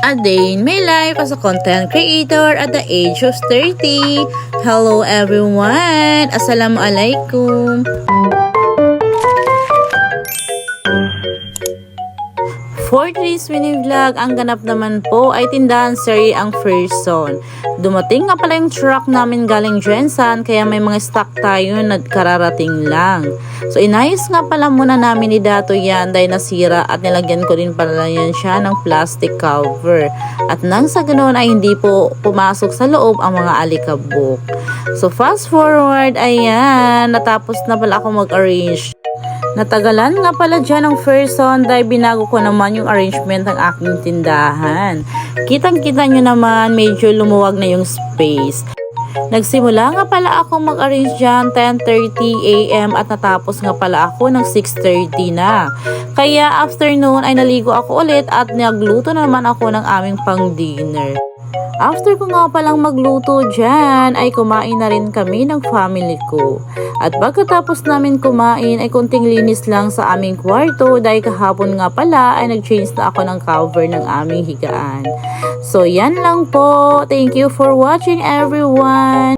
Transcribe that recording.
A day in my life as a content creator at the age of 30. Hello everyone! Assalamualaikum! For today's mini vlog, ang ganap naman po ay tindahan sari ang Ferson. Dumating nga pala yung truck namin galing Jensan, kaya may mga stock tayo na kararating lang. So inayos nga pala muna namin ni Dato yan dahil nasira at nilagyan ko din pala yan siya ng plastic cover. At nang sa ganoon ay hindi po pumasok sa loob ang mga alikabok. So fast forward, ayan, natapos na pala ako mag-arrange. Natagalan nga pala dyan ang Ferson dahil binago ko naman yung arrangement ng aking tindahan. Kitang-kita nyo naman medyo lumuwag na yung space. Nagsimula nga pala ako mag-arrange dyan 10:30 AM at natapos nga pala ako ng 6:30 na. Kaya afternoon ay naligo ako ulit at nagluto naman ako ng aming pang-dinner. After ko nga palang magluto dyan, ay kumain na rin kami ng family ko. At pagkatapos namin kumain, ay kunting linis lang sa aming kwarto dahil kahapon nga pala ay nag-change na ako ng cover ng aming higaan. So yan lang po. Thank you for watching everyone.